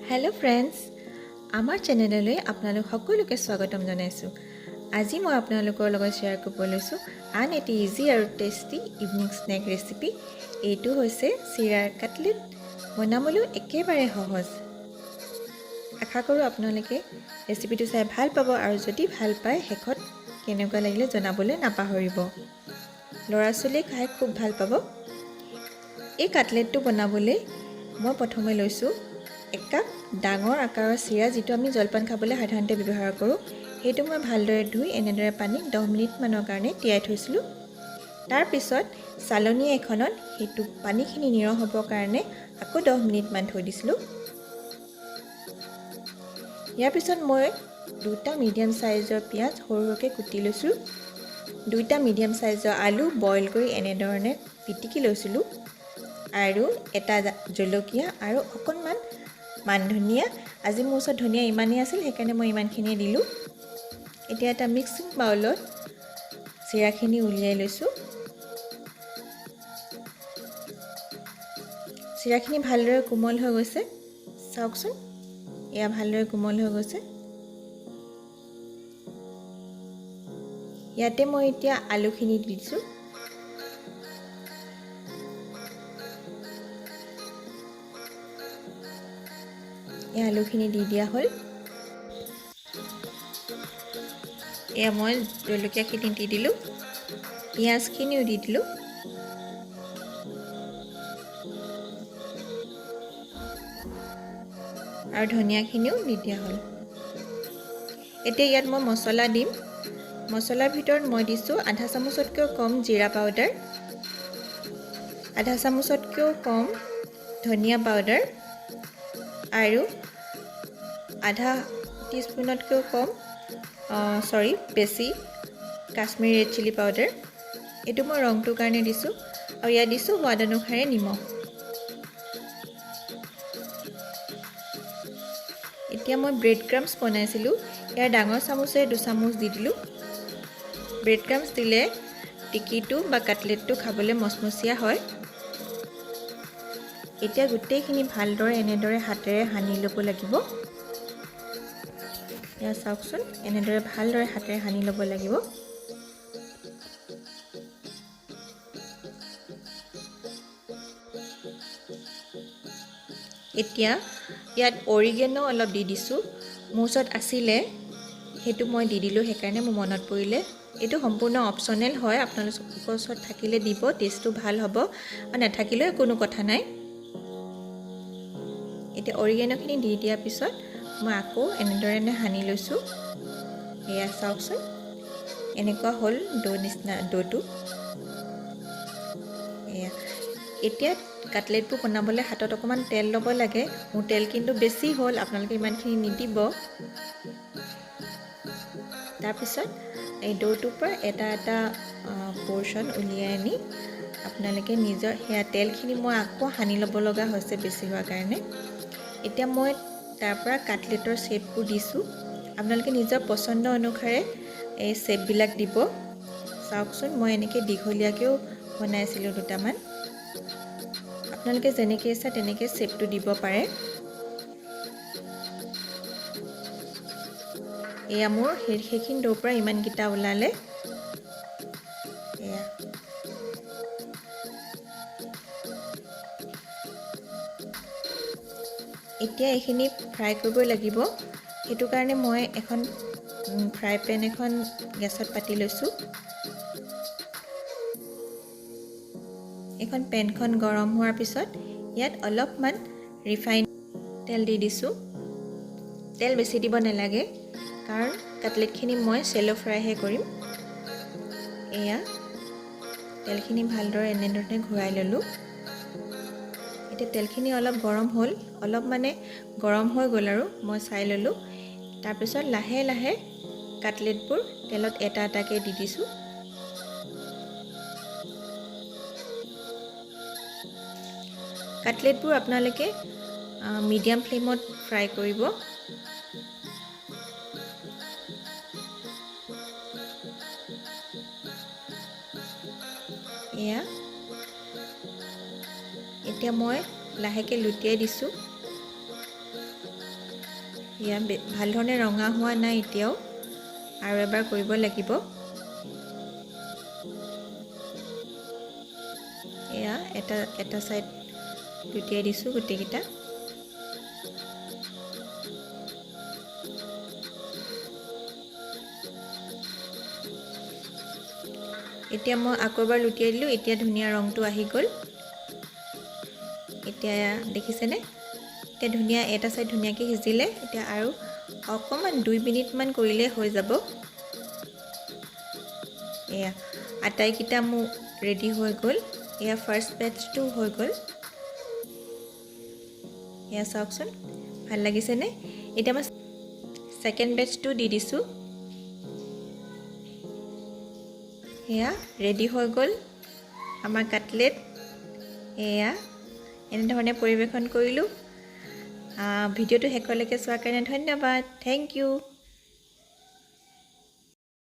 Hello' friends, আমাৰ চেনেললৈ আপোনালোক সকলোকে স্বাগতম জনাইছোঁ। আজি মই আপোনালোকৰ লগত শ্বেয়াৰ কৰিব লৈছোঁ আন এটি ইজি আৰু টেষ্টি ইভিনিং স্নেক ৰেচিপি। এইটো হৈছে চিৰাৰ কাটলেট। বনাবলৈ একেবাৰে সহজ। আশা কৰোঁ আপোনালোকে ৰেচিপিটো চাই ভাল পাব আৰু যদি ভাল পায় শেষত কেনেকুৱা লাগিলে জনাবলৈ নাপাহৰিব। ল'ৰা ছোৱালীয়ে খাই খুব ভাল পাব। এই কাটলেটটো বনাবলৈ মই প্ৰথমে লৈছোঁ 1 কাপ ডাঙৰ আকাৰৰ চিৰা, যিটো আমি জলপান খাবলৈ সাধাৰণতে ব্যৱহাৰ কৰোঁ। সেইটো মই ভালদৰে ধুই এনেদৰে পানীত 10 মিনিটমানৰ কাৰণে তিয়াই থৈছিলোঁ। তাৰপিছত চালনী এখনত সেইটো পানীখিনি নিৰহ হ'বৰ কাৰণে আকৌ 10 মিনিটমান থৈ দিছিলোঁ। ইয়াৰ পিছত মই 2টা মিডিয়াম চাইজৰ পিঁয়াজ সৰু সৰুকৈ কুটি লৈছোঁ। 2টা মিডিয়াম চাইজৰ আলু বইল কৰি এনেধৰণে পিটিকি লৈছিলোঁ। আৰু এটা জলকীয়া আৰু অকণমান মান ধনিয়া। আজি মোৰ ওচৰত ধনিয়া ইমানেই আছিল, সেইকাৰণে মই ইমানখিনিয়ে দিলোঁ। এতিয়া এটা মিক্সিং বাউলত চিৰাখিনি উলিয়াই লৈছোঁ। চিৰাখিনি ভালদৰে কোমল হৈ গৈছে, চাওকচোন। এয়া ভালদৰে কোমল হৈ গৈছে। ইয়াতে মই এতিয়া আলুখিনি দিছোঁ। এই আলুখিনি দি দিয়া হ'ল। এয়া মই জলকীয়াখিনি দি দিলোঁ, পিঁয়াজখিনিও দি দিলোঁ। আৰু ধনিয়াখিনিও দি দিয়া হ'ল। এতিয়া ইয়াত মই মছলা দিম। মছলাৰ ভিতৰত মই দিছোঁ আধা চামুচতকৈও কম জিৰা পাউডাৰ, আধা চামুচতকৈও কম ধনিয়া পাউডাৰ আৰু আধা টিস্পুনতকৈও কম বেছি কাশ্মীৰী ৰেড চিলি পাউডাৰ। এইটো মই ৰংটোৰ কাৰণে দিছোঁ। আৰু ইয়াত দিছোঁ সোৱাদ অনুসাৰে নিমখ। এতিয়া মই ব্ৰেড ক্ৰাম্পছ বনাইছিলোঁ। ইয়াৰ ডাঙৰ চামুচেৰে 2 চামুচ দি দিলোঁ। ব্ৰেড ক্ৰাম্পছ দিলে টিকিটো বা কাটলেটটো খাবলৈ মচমচীয়া হয়। এতিয়া গোটেইখিনি ভালদৰে এনেদৰে হাতেৰে সানি ল'ব লাগিব। এয়া চাওকচোন, এনেদৰে ভালদৰে হাতেৰে সানি ল'ব লাগিব। এতিয়া ইয়াত অৰিগেনো অলপ দি দিছোঁ। মোৰ ওচৰত আছিলে, সেইটো মই দি দিলোঁ, সেইকাৰণে মোৰ মনত পৰিলে। এইটো সম্পূৰ্ণ অপশ্যনেল হয়, আপোনালোকৰ ওচৰত থাকিলে দিব, টেষ্টটো ভাল হ'ব, আৰু নাথাকিলেও কোনো কথা নাই। এতিয়া অৰিগেনোখিনি দি দিয়াৰ পিছত মই আকৌ এনেদৰে সানি লৈছোঁ। এয়া চাওকচোন, এনেকুৱা হ'ল ডোটো। এয়া এতিয়া কাটলেটবোৰ বনাবলৈ হাতত অকণমান তেল ল'ব লাগে। মোৰ তেল কিন্তু বেছি হ'ল, আপোনালোকে ইমানখিনি নিদিব। তাৰপিছত এই ডোটোৰ পৰা এটা এটা পৰ্চন উলিয়াই আনি আপোনালোকে নিজৰ সেয়া তেলখিনি মই আকৌ সানি ল'ব লগা হৈছে বেছি হোৱাৰ কাৰণে। এতিয়া মই তাৰ পৰা কাটলেটৰ শ্বেপবোৰ দিছোঁ। আপোনালোকে নিজৰ পচন্দ অনুসাৰে এই শ্বেপবিলাক দিব। চাওকচোন, মই এনেকৈ দীঘলীয়াকৈও বনাইছিলোঁ 2টামান। আপোনালোকে যেনেকৈ ইচ্ছা তেনেকৈ শ্বেপটো দিব পাৰে। এয়া মোৰ সেইখিনি ডোৰ পৰা ইমানকেইটা ওলালে। এয়া এতিয়া এইখিনি ফ্ৰাই কৰিব লাগিব। সেইটো কাৰণে মই এখন ফ্ৰাই পেন এখন গেছত পাতি লৈছোঁ। এখন পেনখন গৰম হোৱাৰ পিছত ইয়াত অলপমান ৰিফাইন তেল দি দিছোঁ। তেল বেছি দিব নালাগে, কাৰণ কাটলেটখিনি মই চেলো ফ্ৰাইহে কৰিম। এয়া তেলখিনি ভালদৰে এনেধৰণে ঘূৰাই ল'লোঁ। এতিয়া তেলখিনি অলপ গৰম হ'ল, অলপ গৰম হৈ গ'ল আৰু মই চাই ল'লোঁ। তাৰপিছত লাহে লাহে কাটলেটবোৰ তেলত এটা এটাকৈ দি দিছোঁ। কাটলেটবোৰ আপোনালোকে মিডিয়াম ফ্লেমত ফ্ৰাই কৰিব। এয়া এতিয়া মই লাহেকৈ লুটিয়াই দিছোঁ। এয়া ভাল ধৰণে ৰঙা হোৱা নাই এতিয়াও, আৰু এবাৰ কৰিব লাগিব। এয়া এটা সাইড লুটিয়াই দিছোঁ গোটেইকেইটা। এতিয়া মই আকৌ এবাৰ লুটিয়াই দিলোঁ। এতিয়া ধুনীয়া ৰংটো আহি গ'ল। এতিয়া দেখিছেনে? এতিয়া ধুনীয়া এটা সাইড ধুনীয়াকৈ সিজিলে। এতিয়া আৰু অকণমান 2 মিনিটমান কৰিলে হৈ যাব। এয়া আটাইকেইটা মোৰ ৰেডি হৈ গ'ল। এয়া ফাৰ্ষ্ট বেটছটো হৈ গ'ল। এয়া চাওকচোন, ভাল লাগিছেনে? এতিয়া মই ছেকেণ্ড বেটছটো দি দিছোঁ। এয়া ৰেডি হৈ গ'ল আমাৰ কাটলেট। এয়া এনেধৰণে পৰিৱেশন কৰিলোঁ। ভিডিঅ'টো শেষলৈকে চোৱাৰ কাৰণে ধন্যবাদ। Thank U.